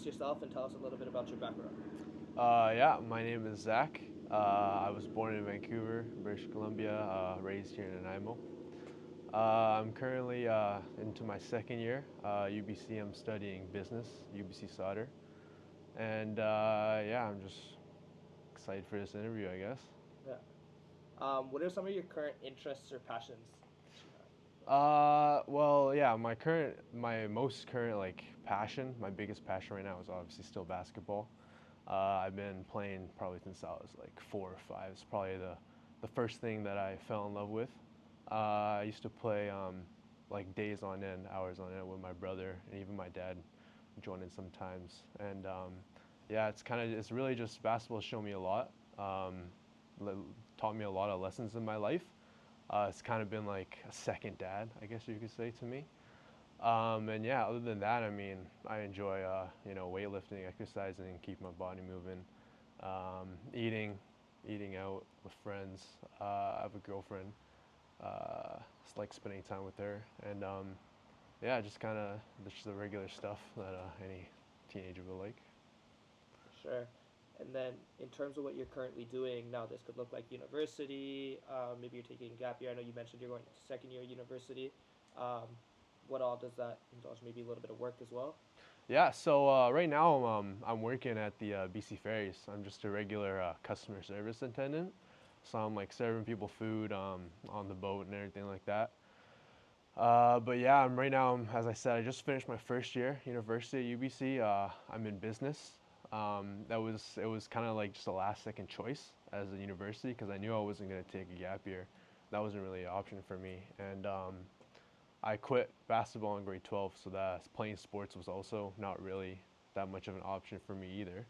introduce yourself and tell us a little bit about your background. Yeah, my name is Zach. I was born in Vancouver, British Columbia, raised here in Nanaimo. I'm currently into my second year. UBC, I'm studying business, UBC Sauder. And yeah, I'm just excited for this interview, I guess. Yeah. What are some of your current interests or passions that you have? Well, yeah, my most current like passion, my biggest passion right now is obviously still basketball. I've been playing probably since I was like 4 or 5. It's probably the first thing that I fell in love with. I used to play like days on end, hours on end with my brother and even my dad joined in sometimes. And yeah, it's really just basketball showed me a lot, le- taught me a lot of lessons in my life. It's kind of been like a second dad, I guess you could say to me. And yeah, other than that, I mean, I enjoy weightlifting, exercising, keep my body moving, eating out with friends. I have a girlfriend. Just like spending time with her, and yeah, just the regular stuff that any teenager would like. Sure. And then in terms of what you're currently doing now, this could look like university. Maybe you're taking a gap year. I know you mentioned you're going to second year university. Um, what all does that indulge? Maybe a little bit of work as well. Yeah, so right now I'm working at the BC Ferries. I'm just a regular customer service attendant. So I'm like serving people food on the boat and everything like that. But yeah, right now, as I said, I just finished my first year university at UBC. I'm in business. It was kind of like just a last second choice as a university because I knew I wasn't going to take a gap year. That wasn't really an option for me, and I quit basketball in grade 12, so that playing sports was also not really that much of an option for me either.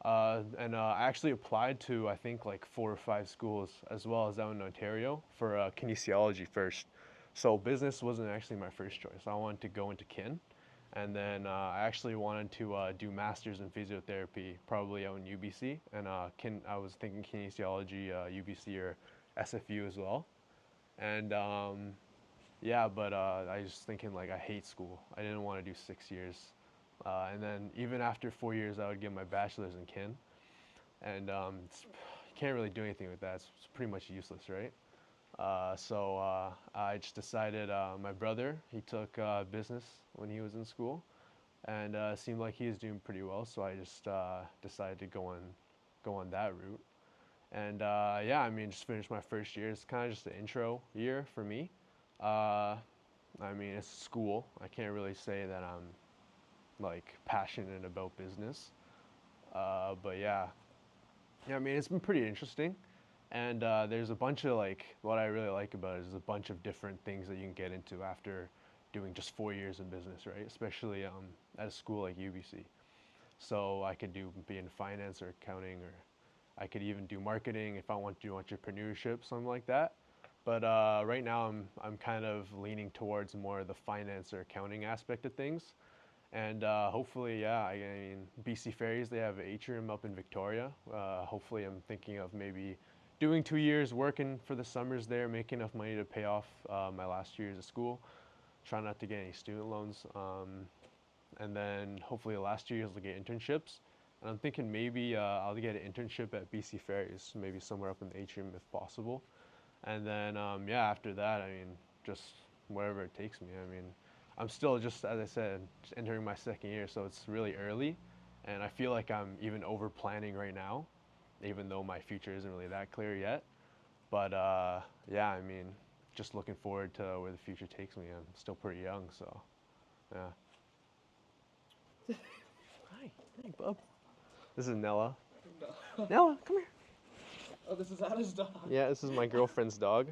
And I actually applied to I think like 4 or 5 schools as well as out in Ontario for kinesiology first. So business wasn't actually my first choice. I wanted to go into kin, and then I actually wanted to do masters in physiotherapy, probably out in UBC. And I was thinking kinesiology, UBC or SFU as well. And yeah, but I was thinking like I hate school. I didn't want to do 6 years. And then even after 4 years, I would get my bachelor's in kin, and you can't really do anything with that. It's pretty much useless, right? So I just decided. My brother, he took business when he was in school, and it seemed like he was doing pretty well. So I just decided to go on that route. And yeah, I mean, just finished my first year. It's kind of just the intro year for me. Uh, I mean, it's school. I can't really say that I'm like passionate about business. But yeah, yeah. I mean, it's been pretty interesting, and there's a bunch of like what I really like about it is a bunch of different things that you can get into after doing just 4 years in business, right? Especially at a school like UBC. So I could be in finance or accounting, or I could even do marketing if I want to do entrepreneurship, something like that. But right now, I'm kind of leaning towards more of the finance or accounting aspect of things. And hopefully, yeah, I mean, BC Ferries, they have an atrium up in Victoria. Hopefully, I'm thinking of maybe doing 2 years working for the summers there, making enough money to pay off my last 2 years of school, try not to get any student loans. And then hopefully the last 2 years I'll get internships. And I'm thinking maybe I'll get an internship at BC Ferries, maybe somewhere up in the atrium if possible. And then yeah, after that, I mean, just wherever it takes me. I mean, I'm still just as I said, just entering my second year, so it's really early, and I feel like I'm even over planning right now, even though my future isn't really that clear yet. But yeah, I mean, just looking forward to where the future takes me. I'm still pretty young, so yeah. Hi, hey, bub. This is Nella. No. Nella, come here. Oh, this is Anna's dog. Yeah, this is my girlfriend's dog.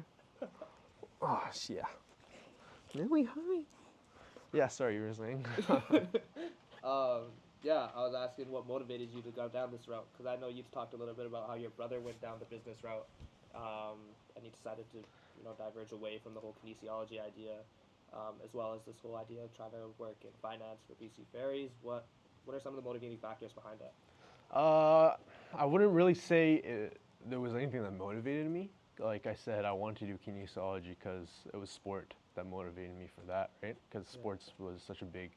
Oh, yeah. Nelly, hi. Yeah, sorry, you were saying. Yeah, I was asking what motivated you to go down this route because I know you've talked a little bit about how your brother went down the business route, and he decided to, diverge away from the whole kinesiology idea, as well as this whole idea of trying to work in finance for BC Ferries. What are some of the motivating factors behind that? Uh, I wouldn't really say there was anything that motivated me. Like I said, I wanted to do kinesiology because it was sport that motivated me for that, right? Because Yeah. sports was such a big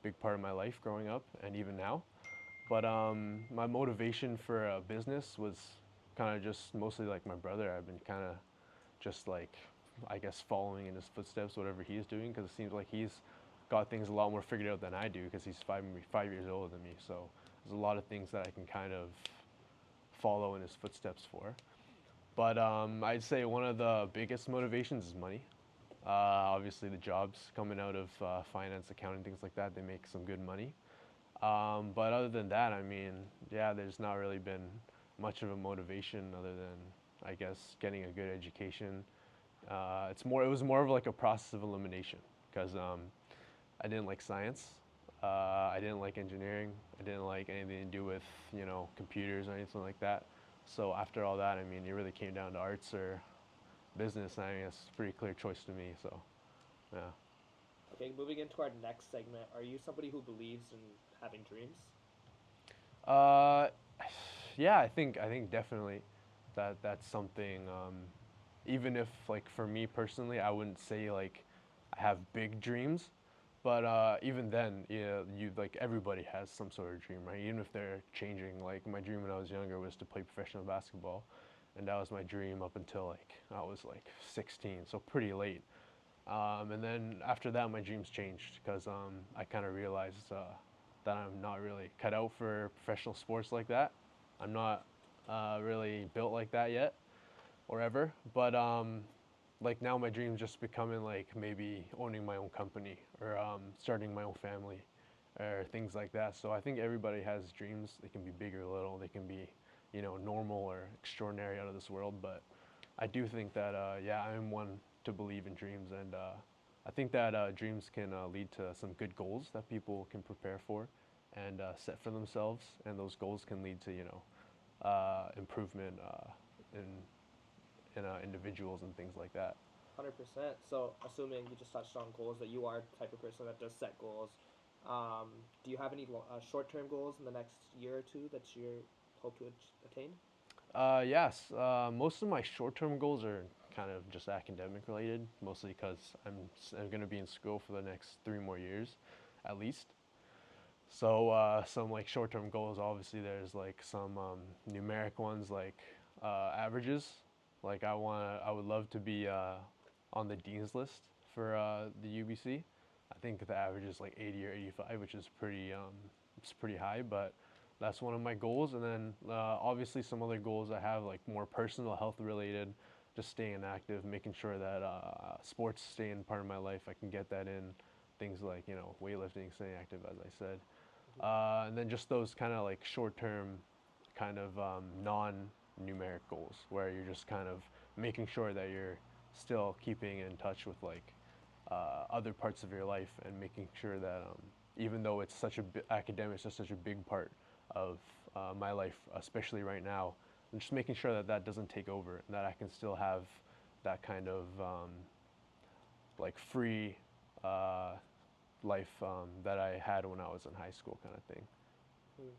big part of my life growing up and even now. But my motivation for a business was kind of just mostly like my brother. I've been kind of just like, I guess, following in his footsteps, whatever he's doing, because it seems like he's got things a lot more figured out than I do, because he's 5 years older than me. So there's a lot of things that I can kind of follow in his footsteps for. But I'd say one of the biggest motivations is money. Obviously, the jobs coming out of finance, accounting, things like that, they make some good money. But other than that, I mean, yeah, there's not really been much of a motivation other than, I guess, getting a good education. It was more of like a process of elimination, because I didn't like science. I didn't like engineering. I didn't like anything to do with, computers or anything like that. So after all that, I mean, it really came down to arts or business. I mean, it's a pretty clear choice to me. So, yeah. Okay, moving into our next segment, are you somebody who believes in having dreams? Uh, yeah, I think definitely that's something. Even if like for me personally, I wouldn't say like I have big dreams, but even then, yeah, you like everybody has some sort of dream, right? Even if they're changing. Like my dream when I was younger was to play professional basketball, and that was my dream up until like I was like 16, so pretty late. And then after that, my dreams changed because I kind of realized that I'm not really cut out for professional sports like that. I'm not really built like that yet or ever. But like now, my dream's just becoming like maybe owning my own company or starting my own family or things like that. So I think everybody has dreams. They can be big or little. They can be, normal or extraordinary out of this world. But I do think that yeah, I'm one to believe in dreams, and I think that dreams can lead to some good goals that people can prepare for and set for themselves, and those goals can lead to improvement in individuals and things like that. 100%. So, assuming you just touched on goals, that you are the type of person that does set goals, do you have any short term goals in the next year or two that you hope to attain? Yes, most of my short-term goals are kind of just academic related, mostly because I'm going to be in school for the next 3 more years, at least. So some like short-term goals, obviously, there's like some numeric ones like averages. Like I would love to be on the dean's list for the UBC. I think the average is like 80 or 85, which is it's pretty high, but that's one of my goals. And then obviously some other goals I have, like more personal health related, just staying active, making sure that sports stay in part of my life. I can get that in, things like weightlifting, staying active, as I said. And then just those kind of like short-term, kind of non-numeric goals, where you're just kind of making sure that you're still keeping in touch with like other parts of your life, and making sure that even though it's academics are such a big part of my life, especially right now, and just making sure that that doesn't take over, and that I can still have that kind of like free uh, life that I had when I was in high school, kind of thing. Hmm.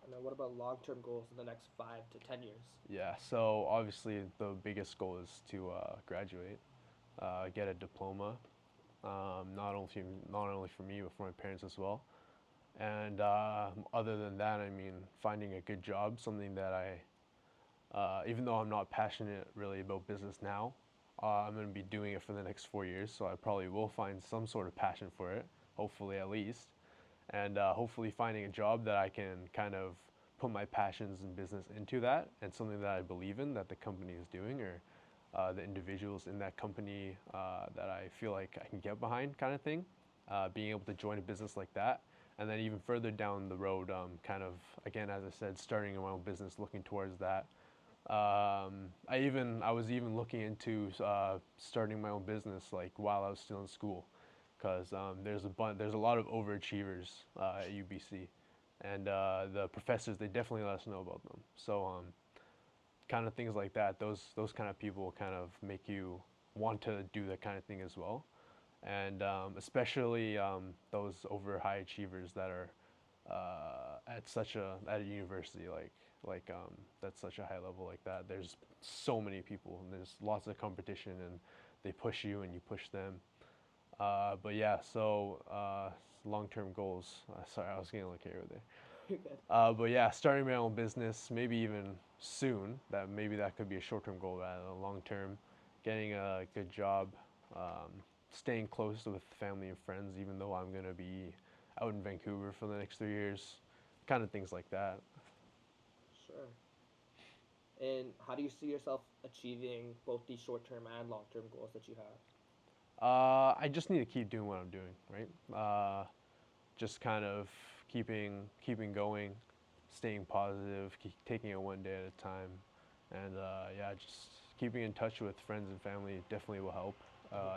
And then what about long term goals in the next 5 to 10 years? Yeah, so obviously the biggest goal is to graduate, get a diploma, not only for me but for my parents as well. And other than that, I mean, finding a good job, something that even though I'm not passionate really about business now, I'm going to be doing it for the next 4 years, so I probably will find some sort of passion for it, hopefully at least. And hopefully finding a job that I can kind of put my passions and business into that, and something that I believe in that the company is doing, or the individuals in that company that I feel like I can get behind, kind of thing. Being able to join a business like that, and then even further down the road, kind of again, as I said, starting my own business, looking towards that. I was even looking into starting my own business like while I was still in school, because there's a lot of overachievers at UBC, and the professors, they definitely let us know about them. So kind of things like that, those kind of people kind of make you want to do that kind of thing as well, and especially those over high achievers that are at a university that's such a high level like that. There's so many people, and there's lots of competition, and they push you and you push them. But yeah, so long-term goals. Sorry, I was getting a little carried away You're good. But yeah, starting my own business, maybe even soon. That maybe that could be a short-term goal, rather than a long-term. Getting a good job, staying close with family and friends, even though I'm gonna be out in Vancouver for the next 3 years, kind of things like that. Sure. And how do you see yourself achieving both these short-term and long-term goals that you have? I just need to keep doing what I'm doing, right? Just kind of keeping going, staying positive, taking it one day at a time, and yeah, just keeping in touch with friends and family definitely will help,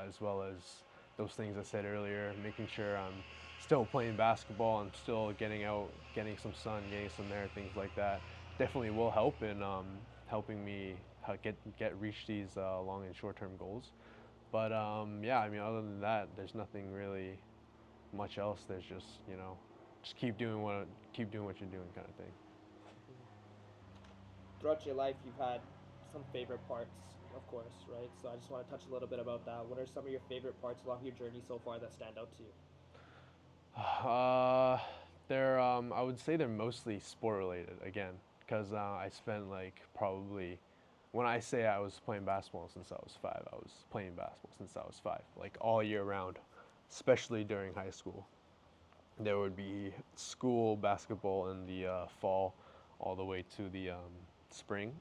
as well as those things I said earlier, making sure I'm still playing basketball, I'm still getting out, getting some sun, getting some air, things like that. Definitely will help in helping me get reach these long and short term goals. But yeah, I mean, other than that, there's nothing really much else. There's just just keep doing what you're doing, kind of thing. Mhm. Throughout your life, you've had some favorite parts, of course, right? So I just want to touch a little bit about that. What are some of your favorite parts along your journey so far that stand out to you? Uh, they're I would say they're mostly sport related again, because I spent like probably when I say I was playing basketball since I was 5, I was playing basketball since I was 5, like all year round, especially during high school. There would be school basketball in the fall, all the way to the spring,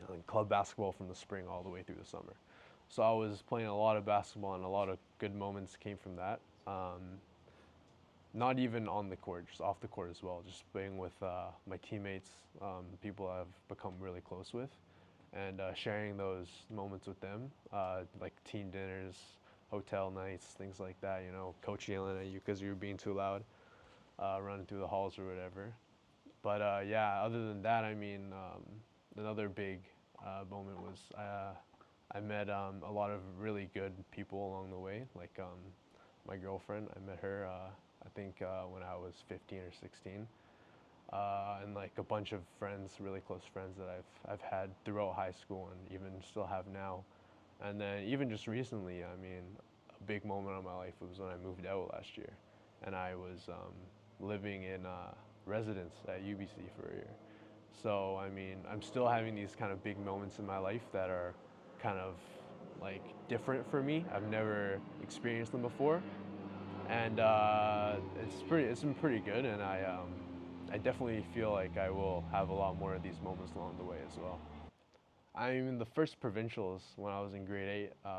and club basketball from the spring all the way through the summer. So I was playing a lot of basketball, and a lot of good moments came from that. Not even on the court, just off the court as well. Just playing with my teammates, people I've become really close with, and sharing those moments with them, like team dinners, hotel nights, things like that. Coach yelling at you because you were being too loud, running through the halls or whatever. But yeah, other than that, I mean, another big moment was I met a lot of really good people along the way. Like my girlfriend, I met her. I think when I was 15 or 16, and like a bunch of friends, really close friends that I've had throughout high school and even still have now. And then even just recently, I mean, a big moment of my life was when I moved out last year, and I was living in residence at UBC for a year. So I mean, I'm still having these kind of big moments in my life that are kind of like different for me. I've never experienced them before, and it's been pretty good, and I definitely feel like I will have a lot more of these moments along the way as well. I mean, the first provincials when I was in grade 8,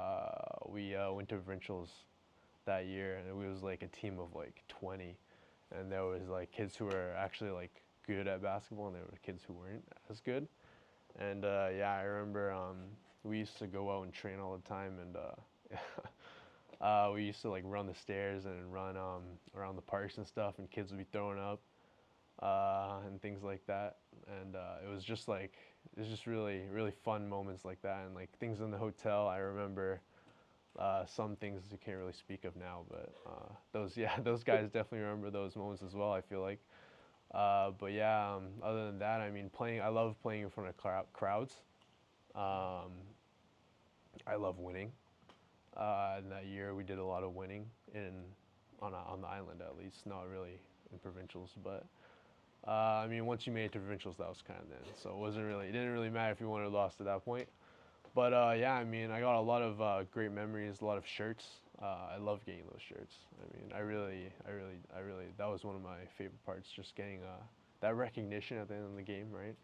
we went to provincials that year, and it was like a team of like 20, and there was like kids who were actually like good at basketball, and there were kids who weren't as good. And yeah, I remember we used to go out and train all the time, and we used to like run the stairs and run around the parks and stuff, and kids would be throwing up and things like that. And it was just really really fun moments like that, and like things in the hotel. I remember some things you can't really speak of now, but those yeah those guys definitely remember those moments as well. I feel like. But yeah, other than that, I mean, I love playing in front of crowds. Um, I love winning. And that year we did a lot of winning in on the island, at least, not really in provincials, but I mean, once you made it to provincials, that was kind of then. So it didn't really matter if you won or lost at that point. But yeah, I mean, I got a lot of great memories, a lot of shirts. I love getting those shirts. I mean, that was one of my favorite parts, just getting that recognition at the end of the game, right?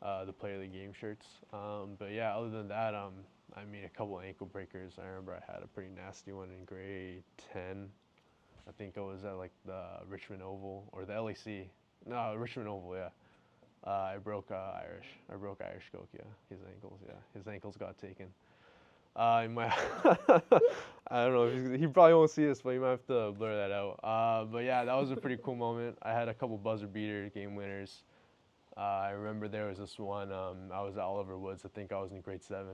Yeah. The player of the game shirts. But yeah, other than that, I mean, a couple of ankle breakers. I remember I had a pretty nasty one in grade 10. I think I was at like the Richmond Oval or the LAC. No, Richmond Oval, yeah. I broke Irish Coke, yeah. His ankles, yeah. His ankles got taken. In my, I don't know if he probably won't see this, but you might have to blur that out. But yeah, that was a pretty cool moment. I had a couple buzzer beater game winners. I remember there was this one. I was at Oliver Woods. I think I was in grade 7,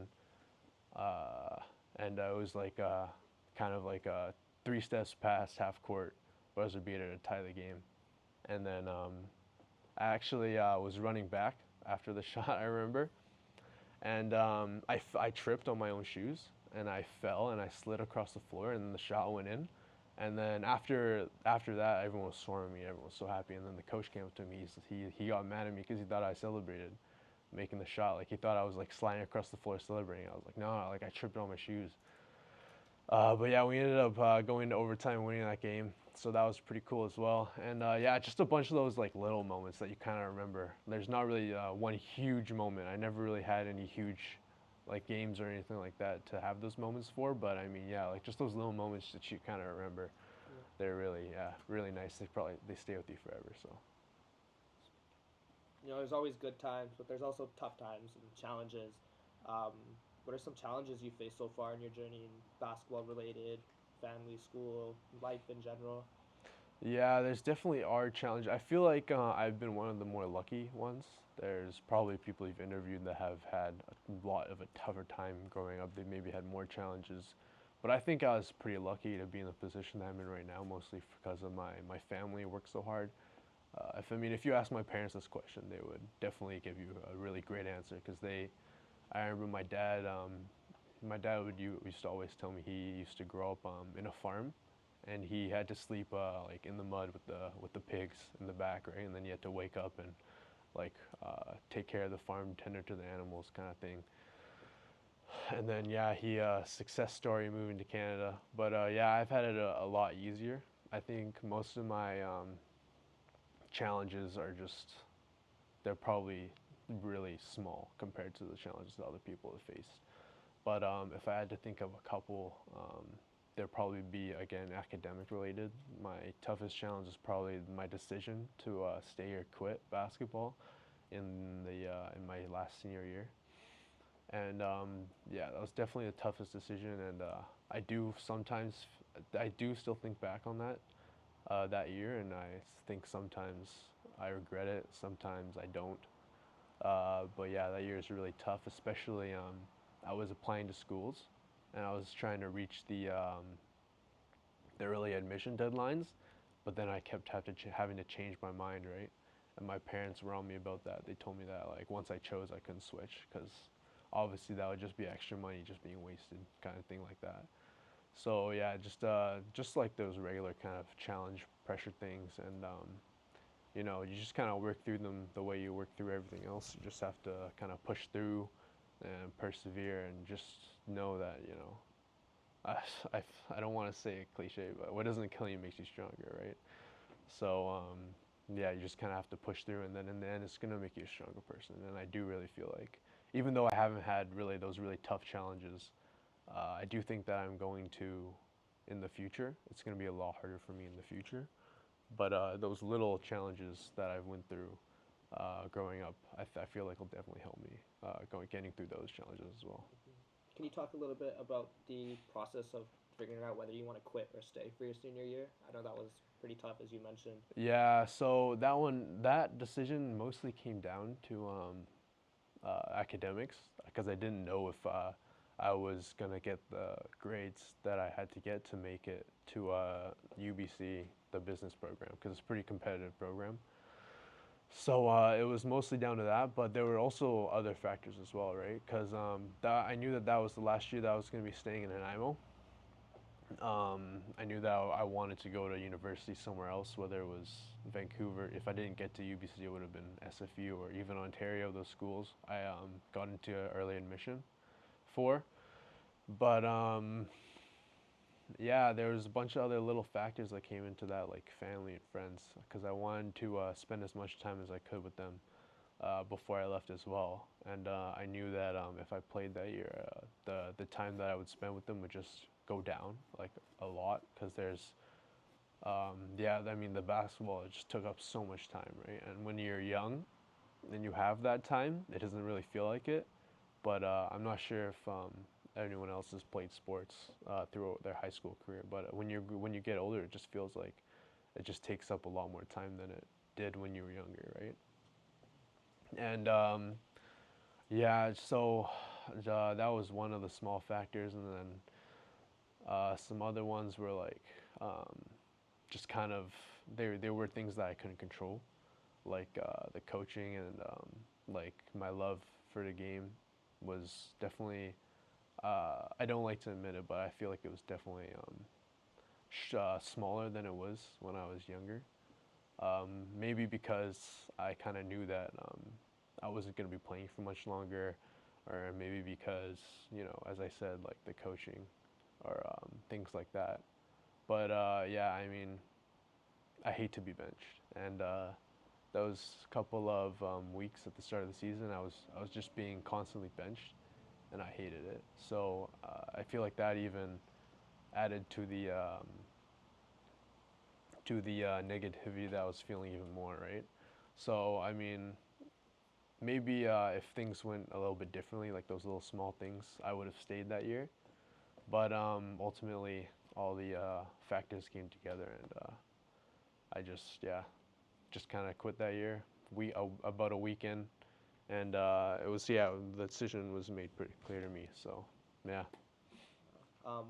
uh, and it was like kind of like a 3 steps past half court buzzer beater to tie the game. And then I actually was running back after the shot. I remember, and I tripped on my own shoes, and I fell and I slid across the floor, and the shot went in. And then after that, everyone was swarming me. Everyone was so happy. And then the coach came up to me. He got mad at me because he thought I celebrated making the shot. Like he thought I was like sliding across the floor celebrating. I was like, no, like I tripped on my shoes. But yeah, we ended up going to overtime and winning that game. So that was pretty cool as well. And yeah, just a bunch of those like little moments that you kind of remember. There's not really one huge moment. I never really had any huge like games or anything like that to have those moments for. But I mean, yeah, like just those little moments that you kind of remember. Yeah. They're really, yeah, really nice. They stay with you forever. So. You know, there's always good times, but there's also tough times and challenges. Um, what are some challenges you faced so far in your journey in basketball related, family, school, life in general? Yeah, there's definitely are challenges. I feel like I've been one of the more lucky ones. There's probably people you've interviewed that have had a lot of a tougher time growing up. They maybe had more challenges. But I think I was pretty lucky to be in the position that I'm in right now, mostly because of my family worked so hard. If you ask my parents this question, they would definitely give you a really great answer because I remember my dad used to always tell me he used to grow up in a farm, and he had to sleep like in the mud with the pigs in the back, right? And then he had to wake up and like take care of the farm, tender to the animals, kind of thing. And then yeah, he success story moving to Canada, but yeah, I've had it a lot easier. I think most of my challenges are just they're probably really small compared to the challenges that other people have faced. But if I had to think of a couple, there'd probably be again academic related. My toughest challenge is probably my decision to stay or quit basketball in my last senior year. And yeah, that was definitely the toughest decision. And I do still think back on that year, and I think sometimes I regret it, sometimes I don't. But yeah, that year is really tough, especially I was applying to schools, and I was trying to reach the early admission deadlines, but then I kept having to change my mind, right? And my parents were on me about that. They told me that like once I chose, I couldn't switch because obviously that would just be extra money just being wasted, kind of thing like that. So yeah, just like those regular kind of challenge pressure things, and you just kind of work through them the way you work through everything else. You just have to kind of push through and persevere, and just know that I, I, I don't want to say a cliche, but what doesn't kill you makes you stronger, right? So yeah, you just kind of have to push through, and then in the end, it's gonna make you a stronger person. And I do really feel like, even though I haven't had really those really tough challenges, I do think that I'm going to, in the future, it's going to be a lot harder for me in the future. But those little challenges that I went through growing up, I feel like will definitely help me getting through those challenges as well. Can you talk a little bit about the process of figuring out whether you want to quit or stay for your senior year? I know that was pretty tough, as you mentioned. Yeah, so that decision mostly came down to academics because I didn't know if I was gonna get the grades that I had to get to make it to UBC, the business program, because it's a pretty competitive program. So it was mostly down to that, but there were also other factors as well, right? Because I knew that was the last year that I was going to be staying in Nanaimo. I knew that I wanted to go to university somewhere else, whether it was Vancouver. If I didn't get to UBC, it would have been SFU or even Ontario, those schools I got into early admission for. But yeah, there was a bunch of other little factors that came into that, like family and friends, because I wanted to spend as much time as I could with them before I left as well. And I knew that if I played that year, the time that I would spend with them would just go down like a lot, because yeah, I mean the basketball, it just took up so much time, right? And when you're young and you have that time, it doesn't really feel like it. But I'm not sure if anyone else has played sports throughout their high school career. But when you get older, it just feels like it just takes up a lot more time than it did when you were younger, right? And yeah, so that was one of the small factors, and then some other ones were like um, just kind of there were things that I couldn't control, like the coaching, and like my love for the game was definitely I don't like to admit it, but I feel like it was definitely smaller than it was when I was younger. Maybe because I kind of knew that I wasn't going to be playing for much longer, or maybe because, as I said, like the coaching or things like that. But yeah, I mean, I hate to be benched, and those couple of weeks at the start of the season, I was just being constantly benched, and I hated it. So I feel like that even added to the negativity that I was feeling even more, right? So I mean, maybe if things went a little bit differently, like those little small things, I would have stayed that year. But ultimately, all the factors came together, and I just yeah, just kind of quit that year. About a weekend, and it was yeah, the decision was made pretty clear to me. So yeah,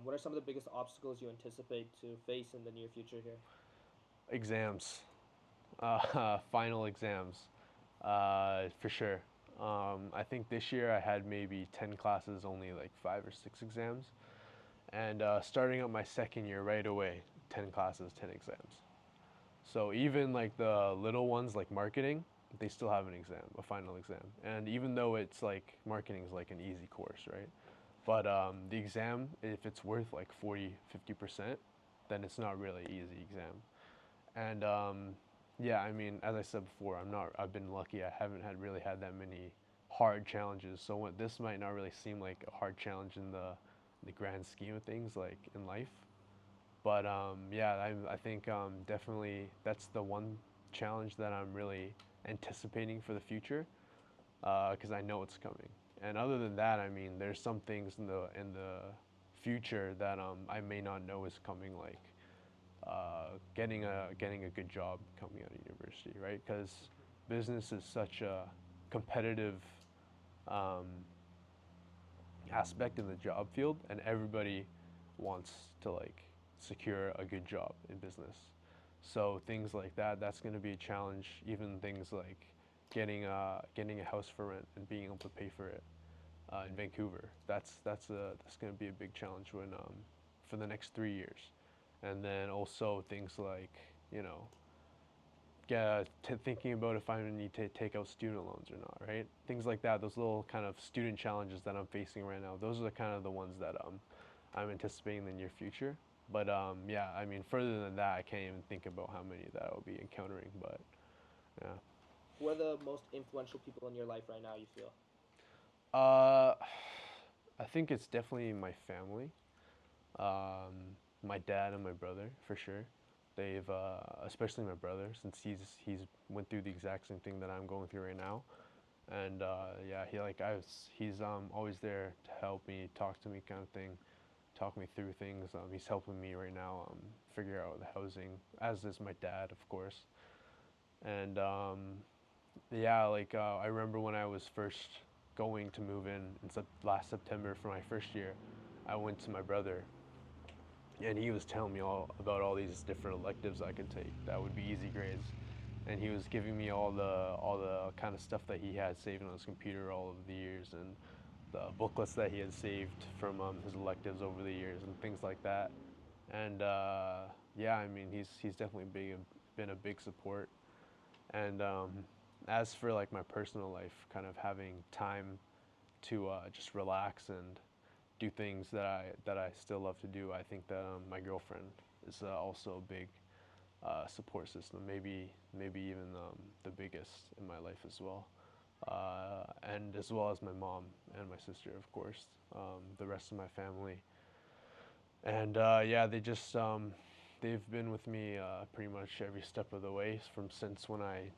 What are some of the biggest obstacles you anticipate to face in the near future here? exams, final exams, for sure. I think this year I had maybe 10 classes, only like 5 or 6 exams, and starting out my second year right away, 10 classes, 10 exams. So even like the little ones like marketing, they still have an exam, a final exam. And even though it's like marketing is like an easy course, right? But the exam, if it's worth like 40, 50%, then it's not really an easy exam. And yeah, I mean, as I said before, I've been lucky. I haven't really had that many hard challenges. So this might not really seem like a hard challenge in the grand scheme of things, like in life. But yeah, I think definitely that's the one challenge that I'm really anticipating for the future, because I know it's coming. And other than that, I mean, there's some things in the future that I may not know is coming, like getting a good job coming out of university, right? Because business is such a competitive um, aspect in the job field, and everybody wants to like secure a good job in business. So things like that, that's going to be a challenge. Even things like getting a house for rent and being able to pay for it in Vancouver. That's going to be a big challenge when for the next 3 years. And then also things like, you know, thinking about if I need to take out student loans or not, right? Things like that. Those little kind of student challenges that I'm facing right now. Those are the kind of the ones that I'm anticipating in the near future. But yeah, I mean, further than that, I can't even think about how many that I'll be encountering. But yeah, Who are the most influential people in your life right now, you feel? uh, I think it's definitely my family, um, my dad and my brother for sure. They've, especially my brother, since he's went through the exact same thing that I'm going through right now, and yeah, he's always there to help me, talk to me, kind of thing, talk me through things. He's helping me right now figure out the housing, as is my dad, of course. And yeah, like I remember when I was first going to move in last September for my first year, I went to my brother, and he was telling me all about all these different electives I could take that would be easy grades, and he was giving me all the kind of stuff that he had saved on his computer all of the years, and the booklets that he had saved from his electives over the years and things like that. And yeah, I mean, he's definitely been a big support. And as for like my personal life, kind of having time to just relax and do things that I still love to do, I think that my girlfriend is also a big support system. Maybe even the biggest in my life as well. And as well as my mom and my sister, of course, the rest of my family. And yeah, they've been with me pretty much every step of the way from since when I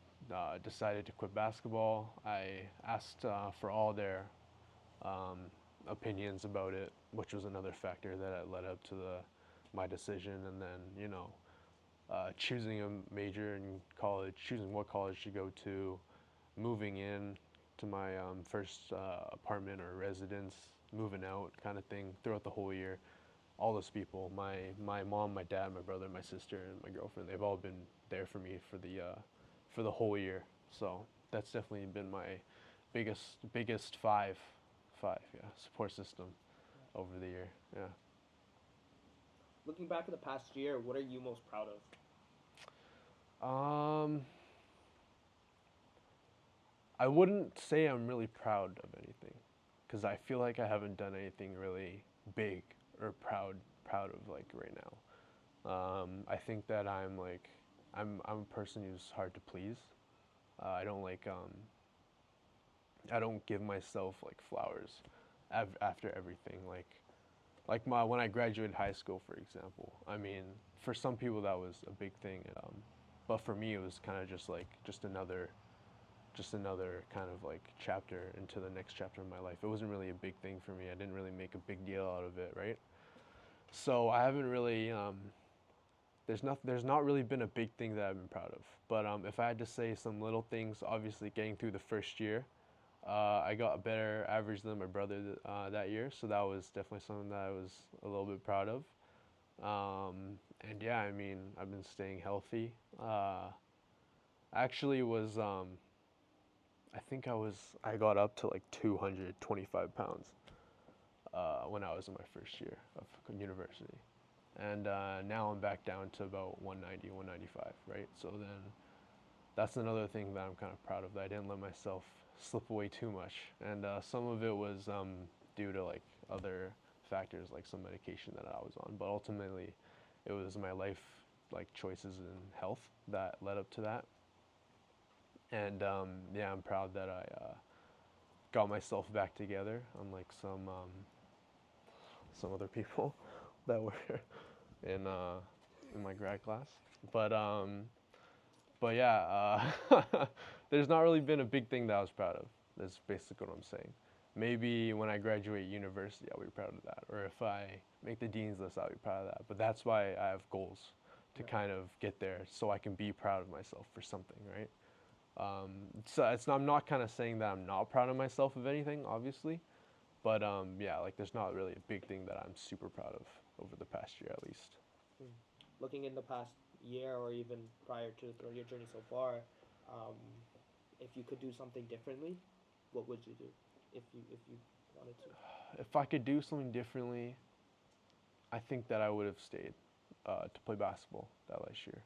decided to quit basketball. I asked for all their um, opinions about it, which was another factor that led up to my decision. And then choosing a major in college, choosing what college to go to, moving in to my first apartment or residence, moving out, kind of thing throughout the whole year. All those people, my mom, my dad, my brother, my sister, and my girlfriend, they've all been there for me for the whole year. So that's definitely been my biggest five, yeah, support system. over the year. Yeah. Looking back at the past year, what are you most proud of? Um, I wouldn't say I'm really proud of anything, because I feel like I haven't done anything really big or proud of like right now. I think that I'm a person who's hard to please. I don't I don't give myself like flowers after everything. Like my when I graduated high school, for example. I mean, for some people that was a big thing, but for me it was kind of just like just another kind of like chapter into the next chapter of my life. It wasn't really a big thing for me. I didn't really make a big deal out of it, right? So I haven't really there's not really been a big thing that I've been proud of. But if I had to say some little things, obviously getting through the first year, I got a better average than my brother that year, so that was definitely something that I was a little bit proud of. And yeah, I mean, I've been staying healthy. Actually, was I got up to like 225 pounds when I was in my first year of university, and now I'm back down to about 190, 195, right? So then that's another thing that I'm kind of proud of, that I didn't let myself slip away too much. And some of it was due to like other factors, like some medication that I was on. But ultimately, it was my life, like choices and health that led up to that. And yeah, I'm proud that I got myself back together, unlike some other people that were in uh, in my grad class. But but yeah, there's not really been a big thing that I was proud of. That's basically what I'm saying. Maybe when I graduate university, I'll be proud of that. Or if I make the dean's list, I'll be proud of that. But that's why I have goals to Yeah. kind of get there, so I can be proud of myself for something, right? So I'm not kind of saying that I'm not proud of myself of anything, obviously. But yeah, like there's not really a big thing that I'm super proud of over the past year, at least. Hmm. Looking in the past year or even prior to your journey so far, um, if you could do something differently, what would you do? If you wanted to? If I could do something differently, I think that I would have stayed to play basketball that last year.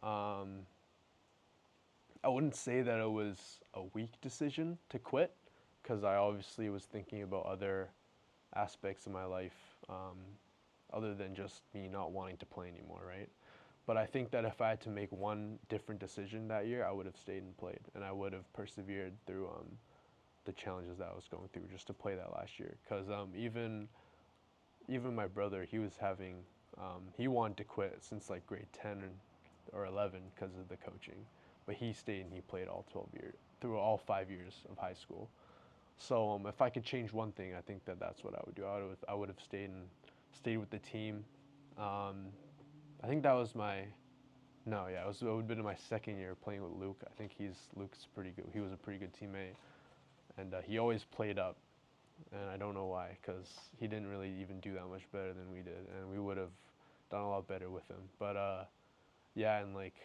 Um, I wouldn't say that it was a weak decision to quit, because I obviously was thinking about other aspects of my life, other than just me not wanting to play anymore, right? But I think that if I had to make one different decision that year, I would have stayed and played, and I would have persevered through the challenges that I was going through just to play that last year. Because even my brother, he wanted to quit since like grade 10 or 11 because of the coaching, but he stayed and he played all 12 years through all 5 years of high school. So if I could change one thing, I think that that's what I would do. I would have stayed with the team. Um, I think that was my no, yeah, it would have been my second year playing with Luke. I think Luke's pretty good. He was a pretty good teammate, and he always played up, and I don't know why, because he didn't really even do that much better than we did, and we would have done a lot better with him. But yeah, and like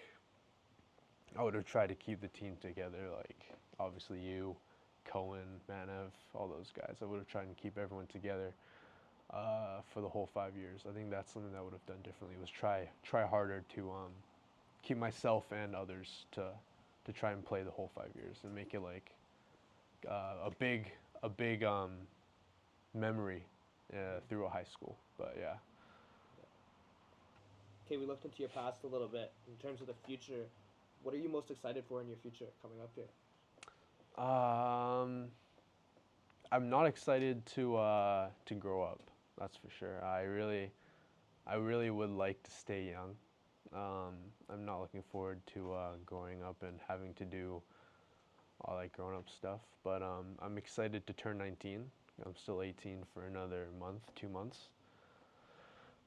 I would have tried to keep the team together. Like obviously you, Cohen, Manev, all those guys. I would have tried to keep everyone together for the whole 5 years. I think that's something that I would have done differently. Was try harder to keep myself and others to try and play the whole 5 years and make it like a big memory through a high school. But yeah. Okay, we looked into your past a little bit. In terms of the future, what are you most excited for in your future coming up here? Um, I'm not excited to grow up. That's for sure. I really would like to stay young. Um, I'm not looking forward to growing up and having to do all that grown up stuff. But I'm excited to turn 19. I'm still 18 for another month, 2 months.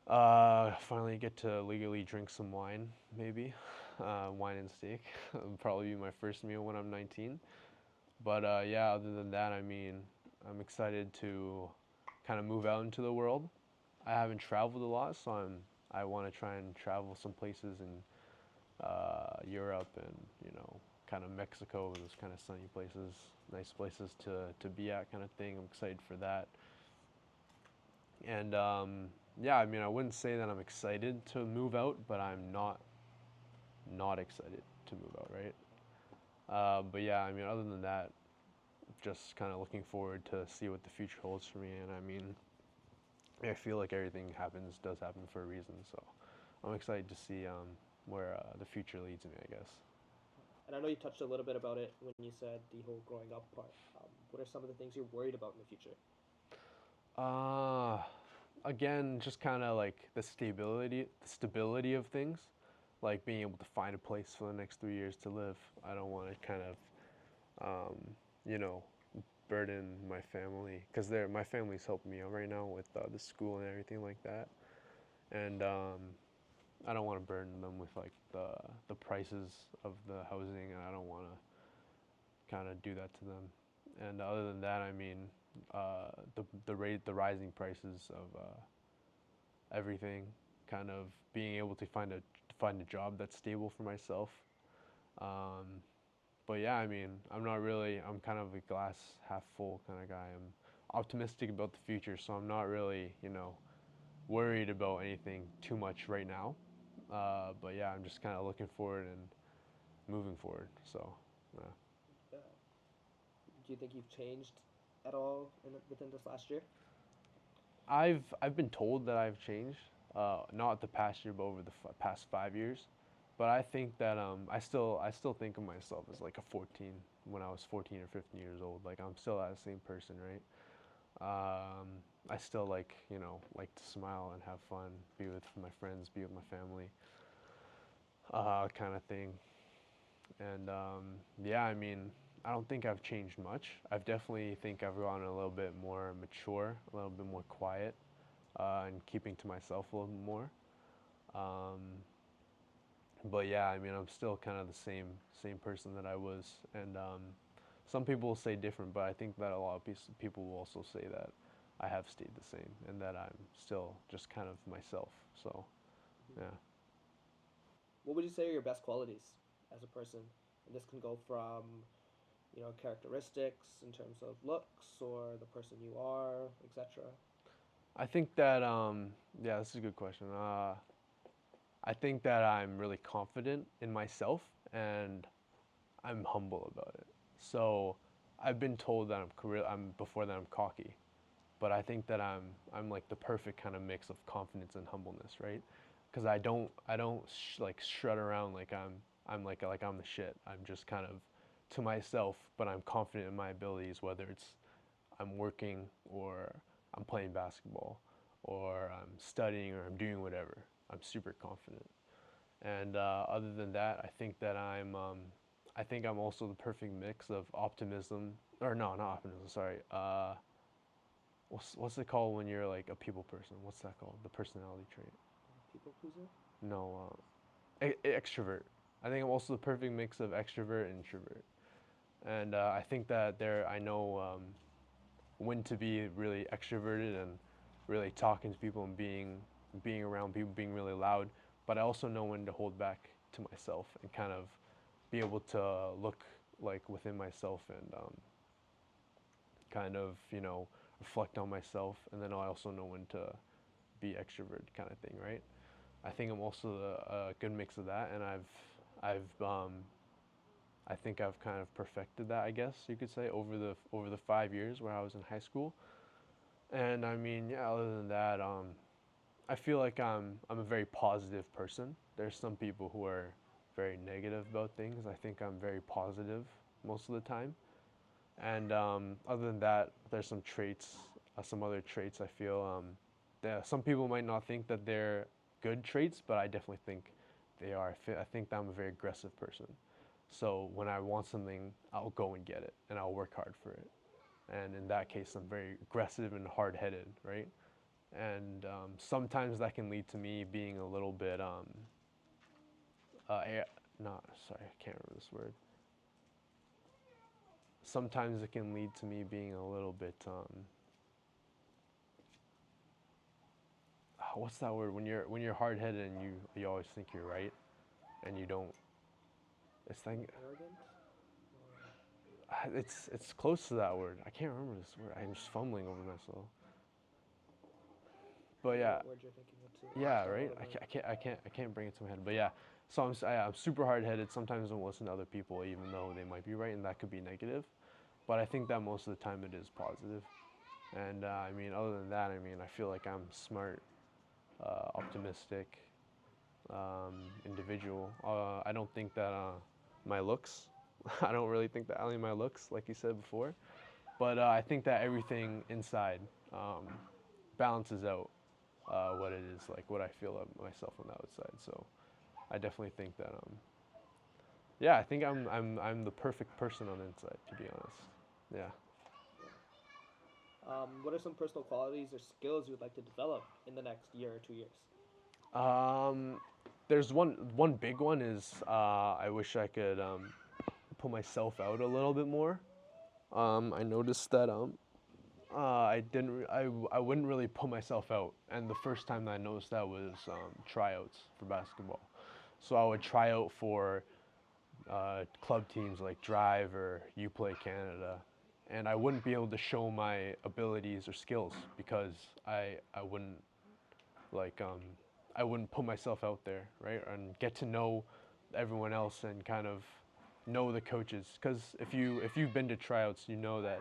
Finally get to legally drink some wine, maybe. Wine and steak. It'll probably be my first meal when I'm 19. But yeah, other than that, I mean, I'm excited to kind of move out into the world. I haven't traveled a lot, so I want to try and travel some places in Europe and kind of Mexico, those kind of sunny places, nice places to be at, kind of thing. I'm excited for that. And yeah, I mean, I wouldn't say that I'm excited to move out, but I'm not excited to move out, right? But yeah, I mean, other than that, just kind of looking forward to see what the future holds for me. And I mean, I feel like everything does happen for a reason. So I'm excited to see where the future leads me, I guess. And I know you touched a little bit about it when you said the whole growing up part. What are some of the things you're worried about in the future? Uh, Again, just kind of like the stability of things, like being able to find a place for the next 3 years to live. I don't want to kind of, you know, burden my family because my family's helping me out right now with the school and everything like that, and I don't want to burden them with like the prices of the housing, and I don't want to kind of do that to them. And other than that, I mean, the rising prices of everything, kind of being able to find a job that's stable for myself. Um, but yeah, I mean, I'm kind of a glass half full kind of guy. I'm optimistic about the future, so I'm not really, worried about anything too much right now. But yeah, I'm just kind of looking forward and moving forward. So, yeah. Uh, do you think you've changed at all within this last year? I've been told that I've changed, not the past year, but over the past 5 years. But I think that I still think of myself as like a 14 when I was 14 or 15 years old. Like I'm still that same person, right? Um, I still like to smile and have fun, be with my friends, be with my family, kind of thing. And yeah, I mean, I don't think I've changed much. I've definitely think I've gotten a little bit more mature, a little bit more quiet, and keeping to myself a little bit more. Um, but yeah, I mean, I'm still kind of the same person that I was, and some people will say different, but I think that a lot of people will also say that I have stayed the same and that I'm still just kind of myself. So Mhm. yeah. What would you say are your best qualities as a person? And this can go from, characteristics in terms of looks or the person you are, etc. I think that yeah, this is a good question. I think that I'm really confident in myself and I'm humble about it. So I've been told that I'm before that I'm cocky, but I think that I'm like the perfect kind of mix of confidence and humbleness, right? Because I don't like strut around like I'm I'm the shit. I'm just kind of to myself, but I'm confident in my abilities, whether it's I'm working or I'm playing basketball or I'm studying or I'm doing whatever. I'm super confident. And other than that, I think I'm also the perfect mix of optimism, or no, not optimism. Sorry. What's it called when you're like a people person? What's that called? The personality trait? People pleaser? No, extrovert. I think I'm also the perfect mix of extrovert and introvert. And I think that I know when to be really extroverted and really talking to people and being around people, being really loud. But I also know when to hold back to myself and kind of be able to look like within myself and kind of reflect on myself. And then I also know when to be extrovert kind of thing, right? I think I'm also a good mix of that, and I've I think I've kind of perfected that, I guess you could say, over the 5 years where I was in high school. And I mean, yeah, other than that, I feel like I'm a very positive person. There's some people who are very negative about things. I think I'm very positive most of the time. And other than that, there's some other traits I feel that some people might not think that they're good traits, but I definitely think they are. I think that I'm a very aggressive person. So when I want something, I'll go and get it, and I'll work hard for it. And in that case, I'm very aggressive and hard-headed, right? And sometimes that can lead to me being a little bit not sorry, I can't remember this word. Sometimes it can lead to me being a little bit what's that word when you're hard-headed and you always think you're right and you don't. It's like Arrogant? it's close to that word. I can't remember this word. I'm just fumbling over myself. but I know yeah, what word you're thinking of too. yeah, Start right. over. I can't bring it to my head. But yeah, so I'm super hard-headed. Sometimes I don't listen to other people, even though they might be right, and that could be negative. But I think that most of the time it is positive. And I mean, other than that, I mean, I feel like I'm smart, optimistic, individual. I don't think that my looks. I don't really think that only my looks, like you said before. But I think that everything inside balances out what it is like, what I feel of myself on the outside. So I definitely think that yeah, I think I'm the perfect person on the inside, to be honest. Yeah. What are some personal qualities or skills you would like to develop in the next year or 2 years? Um, there's one big one is I wish I could put myself out a little bit more. I noticed that I didn't I wouldn't really put myself out, and the first time that I noticed that was tryouts for basketball. So I would try out for club teams like Drive or You Play Canada, and I wouldn't be able to show my abilities or skills because I wouldn't like I wouldn't put myself out there, right, and get to know everyone else and kind of know the coaches. Because if you've been to tryouts, you know that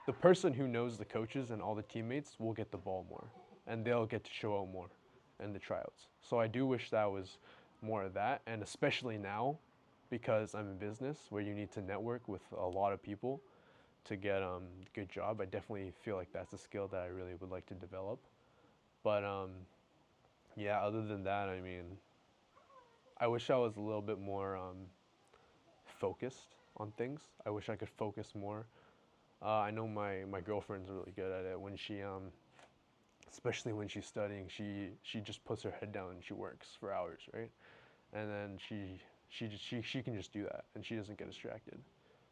the person who knows the coaches and all the teammates will get the ball more, and they'll get to show out more in the tryouts. So I do wish that was more of that, and especially now, because I'm in business where you need to network with a lot of people to get a good job. I definitely feel like that's a skill that I really would like to develop. But yeah, other than that, I mean, I wish I was a little bit more focused on things. I wish I could focus more. I know my girlfriend's really good at it. When she especially when she's studying, she just puts her head down and she works for hours, right? And then she can just do that and she doesn't get distracted.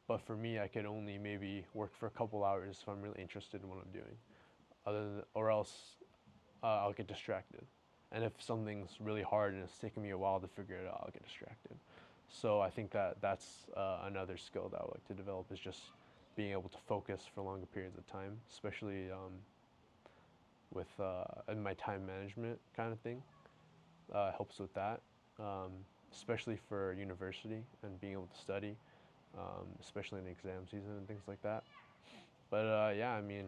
But for me, I could only maybe work for a couple hours if I'm really interested in what I'm doing. Or else I'll get distracted. And if something's really hard and it's taking me a while to figure it out, I'll get distracted. So I think that that's another skill that I would like to develop is just being able to focus for longer periods of time, especially with in my time management kind of thing. Helps with that, um, especially for university and being able to study, especially in exam season and things like that. But yeah, I mean,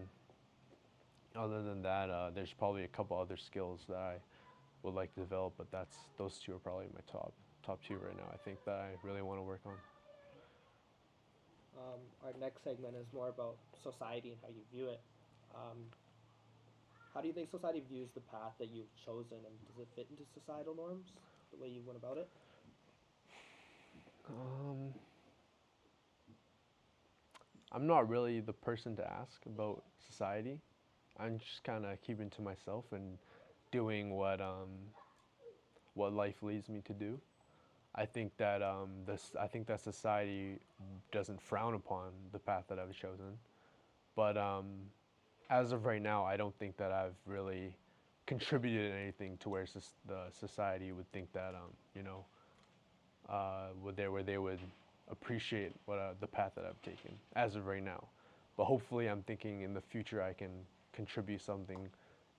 other than that, there's probably a couple other skills that I would like to develop, but that's those two are probably my top two right now. I think that I really want to work on. Our next segment is more about society and how you view it. Um, how do you think society views the path that you've chosen, and does it fit into societal norms, the way you went about it? Um, I'm not really the person to ask about society. I'm just kind of keeping to myself and doing what life leads me to do. I think that I think that society doesn't frown upon the path that I've chosen, but as of right now, I don't think that I've really contributed anything to where the society would think that where they would appreciate what the path that I've taken as of right now. But hopefully, I'm thinking in the future I can contribute something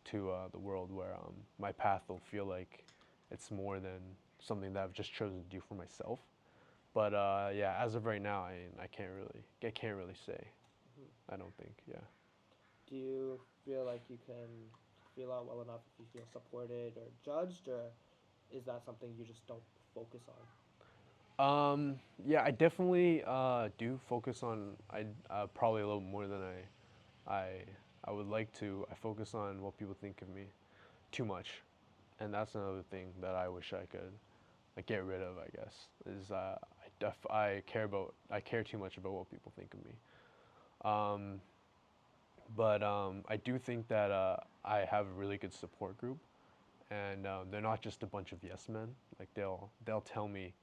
to the world where my path will feel like it's more than something that I've just chosen to do for myself. But yeah, as of right now, I can't really say. Hmm. I don't think. Yeah. Do you feel like you can feel out well enough if you feel supported or judged, or is that something you just don't focus on? Yeah, I definitely do focus on I probably a little more than I I would like to. I focus on what people think of me too much, and that's another thing that I wish I could like get rid of. I guess is I care too much about what people think of me. Um, but I do think that I have a really good support group, and they're not just a bunch of yes men. Like they'll tell me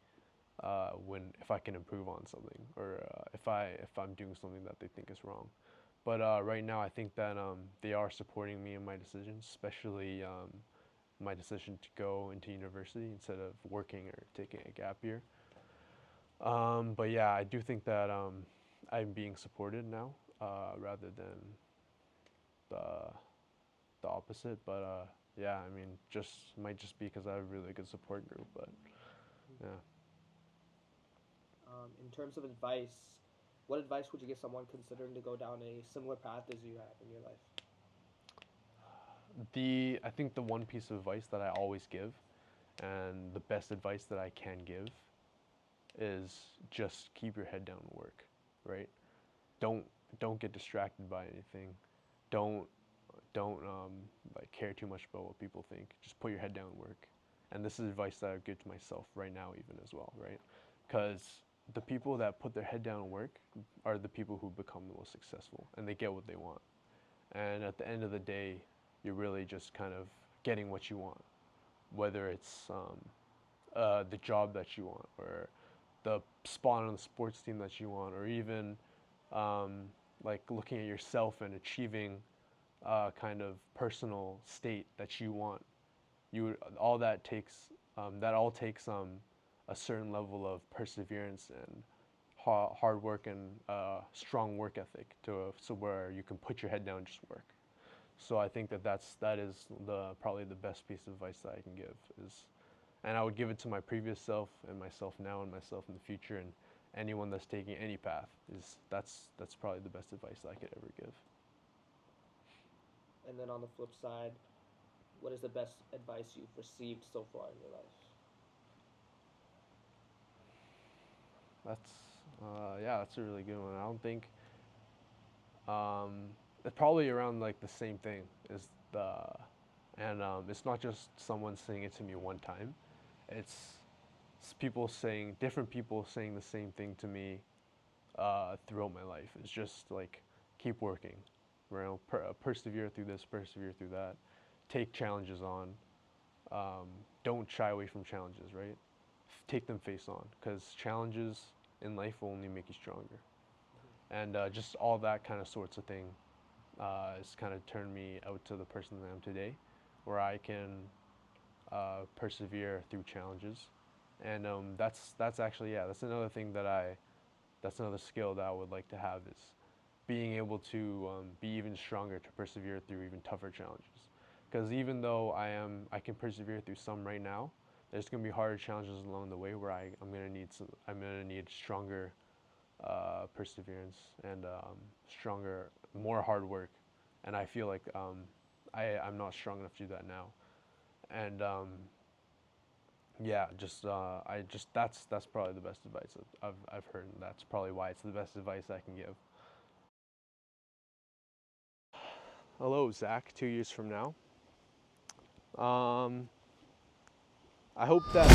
when if I can improve on something or if I'm doing something that they think is wrong. But right now, I think that they are supporting me in my decisions, especially my decision to go into university instead of working or taking a gap year. But yeah, I do think that I'm being supported now rather than the the opposite. But yeah, I mean, might just be because I have a really good support group, but yeah. In terms of advice, what advice would you give someone considering to go down a similar path as you have in your life? I think the one piece of advice that I always give, and the best advice that I can give, is just keep your head down and work, right? Don't don't get distracted by anything. Don't don't like care too much about what people think. Just put your head down and work. And this is advice that I would give to myself right now, even as well, right? Because the people that put their head down and work are the people who become the most successful, and they get what they want. And at the end of the day, you're really just kind of getting what you want, whether it's the job that you want, or the spot on the sports team that you want, or even um, like looking at yourself and achieving kind of personal state that you want. All that all takes a certain level of perseverance and hard work and strong work ethic so where you can put your head down and just work. So I think that is probably the best piece of advice that I can give is, and I would give it to my previous self and myself now and myself in the future, and anyone that's taking any path is that's probably the best advice I could ever give. And then on the flip side, what is the best advice you've received so far in your life? That's yeah, that's a really good one. I don't think it's probably around like the same thing is the and it's not just someone saying it to me one time. It's different people saying the same thing to me throughout my life. It's just like keep working, persevere through this, persevere through that, take challenges on. Don't shy away from challenges, right? Take them face on, because challenges in life will only make you stronger. And just all that kind of sorts of thing has kind of turned me out to the person that I am today, where I can persevere through challenges. And that's actually, yeah, that's another skill that I would like to have, is being able to be even stronger to persevere through even tougher challenges. Because even though I can persevere through some right now, there's going to be harder challenges along the way where I'm gonna need stronger perseverance and stronger, more hard work. And I feel like I'm not strong enough to do that now. And yeah, that's probably the best advice I've heard, and that's probably why it's the best advice I can give. Hello, Zach. 2 years from now. I hope that